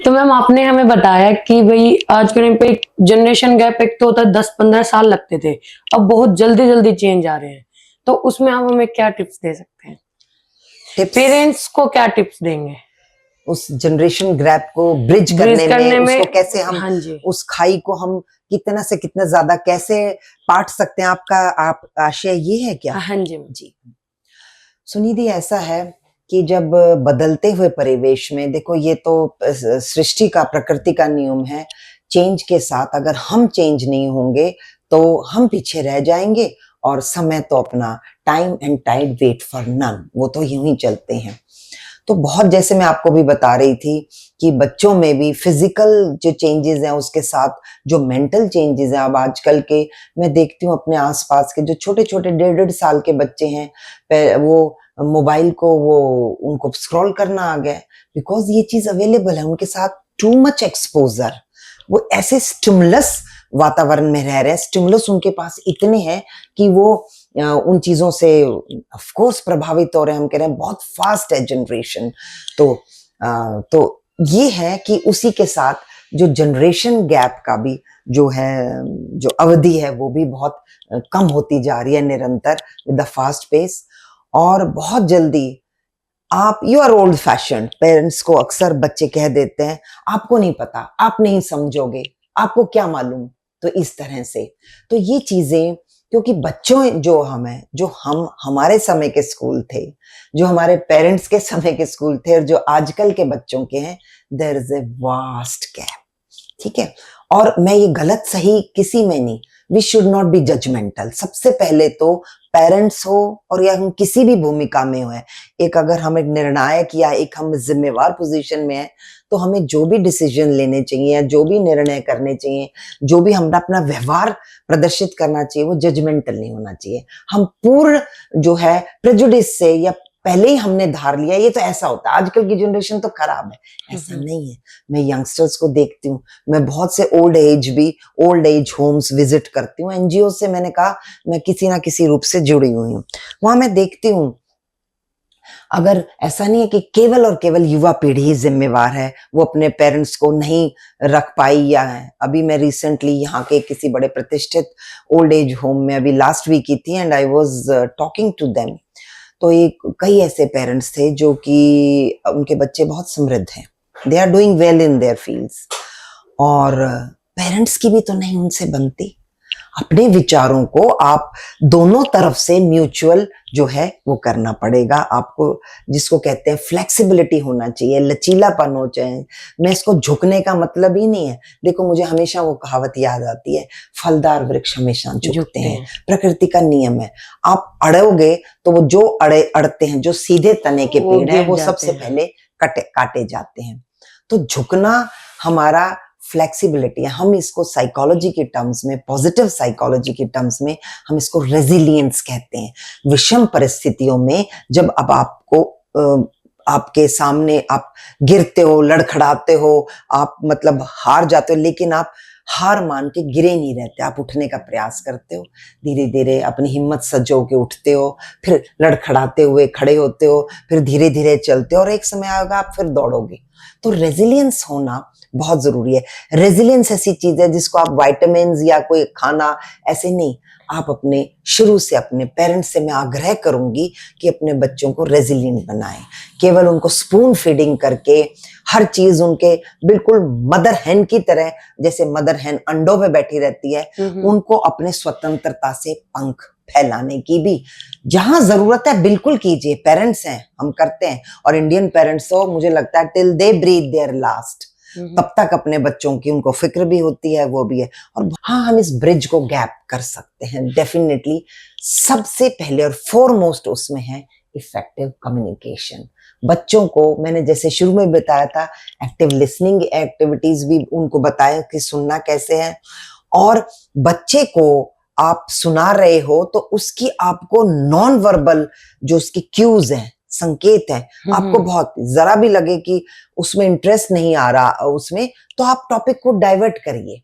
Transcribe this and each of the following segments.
तो मैम आपने हमें बताया कि भाई आज के टाइम पे एक जनरेशन गैप एक तो होता है, 10-15 साल लगते थे, अब बहुत जल्दी जल्दी चेंज आ रहे हैं, तो उसमें आप हमें क्या टिप्स दे सकते हैं? टिप्स पेरेंट्स को क्या टिप्स देंगे उस जनरेशन गैप को ब्रिज ब्रिज करने में, उसको में? कैसे हम हाँ जी। उस खाई को हम कितना से कितना ज्यादा कैसे पाट सकते हैं, आपका आप आशय ये है क्या? हाँ जी मैम। जी सुनिधि, ऐसा है कि जब बदलते हुए परिवेश में, देखो ये तो सृष्टि का, प्रकृति का नियम है, चेंज के साथ अगर हम चेंज नहीं होंगे तो हम पीछे रह जाएंगे, और समय तो अपना, time and tide wait for none, वो तो यूं ही चलते हैं। तो बहुत, जैसे मैं आपको भी बता रही थी कि बच्चों में भी फिजिकल जो चेंजेस हैं उसके साथ जो मेंटल चेंजेस हैं, अब आजकल के मैं देखती हूँ अपने आसपास के जो छोटे छोटे 1.5 साल के बच्चे हैं, वो मोबाइल को वो उनको स्क्रॉल करना आ गया है, बिकॉज ये चीज अवेलेबल है उनके साथ, टू मच एक्सपोजर, वो ऐसे स्टिमुलस वातावरण में रह रहे हैं, स्टिमुलस उनके पास इतने हैं कि वो उन चीजों से ऑफ कोर्स प्रभावित हो रहे हैं। हम कह रहे हैं बहुत फास्ट है जनरेशन। तो ये है कि उसी के साथ जो जनरेशन गैप का भी जो है, जो अवधि है, वो भी बहुत कम होती जा रही है निरंतर विद द फास्ट पेस। और बहुत जल्दी आप, you are old fashion, parents को अक्सर बच्चे कह देते हैं आपको नहीं पता, आप नहीं समझोगे, आपको क्या मालूम, तो इस तरह से। तो ये चीजें, क्योंकि बच्चों जो हम हमारे समय के स्कूल थे, जो हमारे पेरेंट्स के समय के स्कूल थे, और जो आजकल के बच्चों के हैं, there is a vast gap, ठीक है। और मैं ये गलत सही किसी में नहीं, we should not be judgmental. सबसे पहले तो पेरेंट्स हो और या हम किसी भी भूमिका में हो, एक अगर हम एक निर्णायक या एक हम जिम्मेवार पोजीशन में है, तो हमें जो भी डिसीजन लेने चाहिए या जो भी निर्णय करने चाहिए, जो भी हमारा अपना व्यवहार प्रदर्शित करना चाहिए, वो जजमेंटल नहीं होना चाहिए। हम पूर्ण जो है प्रेजुडिस से, या पहले ही हमने धार लिया ये तो ऐसा होता है, आजकल की जनरेशन तो खराब है, ऐसा नहीं है। मैं यंगस्टर्स को देखती हूँ, मैं बहुत से ओल्ड एज होम्स विजिट करती हूँ, एनजीओ से, मैंने कहा मैं किसी ना किसी रूप से जुड़ी हुई हूँ, वहां मैं देखती हूँ अगर ऐसा नहीं है कि केवल और केवल युवा पीढ़ी ही जिम्मेवार है, वो अपने पेरेंट्स को नहीं रख पाई या है। अभी मैं रिसेंटली यहाँ के किसी बड़े प्रतिष्ठित ओल्ड एज होम में अभी लास्ट वीक की थी, and I was talking to them. तो कई ऐसे पेरेंट्स थे जो कि उनके बच्चे बहुत समृद्ध हैं, they are doing well in their fields, और पेरेंट्स की भी तो नहीं उनसे बनती। अपने विचारों को आप दोनों तरफ से म्यूचुअल जो है वो करना पड़ेगा आपको, जिसको कहते हैं फ्लेक्सिबिलिटी होना चाहिए, लचीलापन हो चाहिए। मैं इसको झुकने का मतलब ही नहीं है, देखो मुझे हमेशा वो कहावत याद आती है, फलदार वृक्ष हमेशा झुकते हैं, प्रकृति का नियम है। आप अड़ोगे तो वो जो अड़ते हैं, जो सीधे तने के पेड़ है, वो सबसे पहले काटे जाते हैं। तो झुकना हमारा फ्लेक्सिबिलिटी है, हम इसको साइकोलॉजी के टर्म्स में, पॉजिटिव साइकोलॉजी के टर्म्स में हम इसको रेजिलियंस कहते हैं। विषम परिस्थितियों में जब अब आपको आपके सामने आप गिरते हो, लड़खड़ाते हो, आप मतलब हार जाते हो, लेकिन आप हार मान के गिरे नहीं रहते, आप उठने का प्रयास करते हो, धीरे धीरे अपनी हिम्मत सजो के उठते हो, फिर लड़खड़ाते हुए खड़े होते हो, फिर धीरे धीरे चलते हो, और एक समय आएगा आप फिर दौड़ोगे। तो रेजिलियंस होना बहुत जरूरी है। रेजिलियंस ऐसी चीज है जिसको आप वाइटामिन या कोई खाना ऐसे नहीं, आप अपने शुरू से अपने पेरेंट्स से मैं आग्रह करूंगी कि अपने बच्चों को रेजिलियंट बनाएं। केवल उनको स्पून फीडिंग करके हर चीज उनके बिल्कुल मदर हेन की तरह, जैसे मदर हेन अंडों पे बैठी रहती है, उनको अपने स्वतंत्रता से पंख फैलाने की भी जहां जरूरत है बिल्कुल कीजिए। पेरेंट्स हैं, हम करते हैं, और इंडियन पेरेंट्स तो मुझे लगता है till they breathe their last, तब तक अपने बच्चों की उनको फिक्र भी होती है, वो भी है। और हाँ, हम इस ब्रिज को गैप कर सकते हैं डेफिनेटली। सबसे पहले और फॉरमोस्ट उसमें है इफेक्टिव कम्युनिकेशन। बच्चों को मैंने जैसे शुरू में बताया था, एक्टिव लिसनिंग एक्टिविटीज भी उनको बताया कि सुनना कैसे है, और बच्चे को आप सुना रहे हो तो उसकी आपको नॉन वर्बल जो उसकी क्यूज हैं, संकेत है, आपको बहुत जरा भी लगे कि उसमें इंटरेस्ट नहीं आ रहा उसमें, तो आप टॉपिक को डाइवर्ट करिए,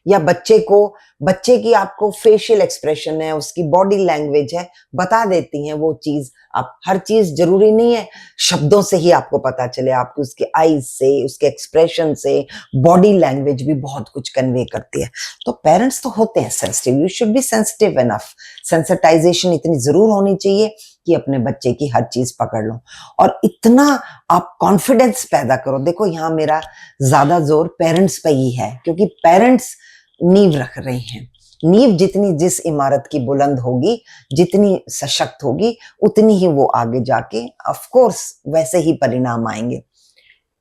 या बच्चे को बच्चे की आपको फेशियल एक्सप्रेशन है, उसकी बॉडी लैंग्वेज है, बता देती हैं वो चीज। आप हर चीज जरूरी नहीं है शब्दों से ही आपको पता चले, आपको उसके आईज से, उसके एक्सप्रेशन से, बॉडी लैंग्वेज भी बहुत कुछ कन्वे करती है। तो पेरेंट्स तो होते हैं sensitive, you should be sensitive enough. Sensitization इतनी जरूर होनी चाहिए कि अपने बच्चे की हर चीज पकड़ लो, और इतना आप कॉन्फिडेंस पैदा करो। देखो यहाँ मेरा ज्यादा जोर पेरेंट्स पे ही है, क्योंकि पेरेंट्स नींव रख रहे हैं। नींव जितनी जिस इमारत की बुलंद होगी, जितनी सशक्त होगी, उतनी ही वो आगे जाके ऑफ कोर्स वैसे ही परिणाम आएंगे।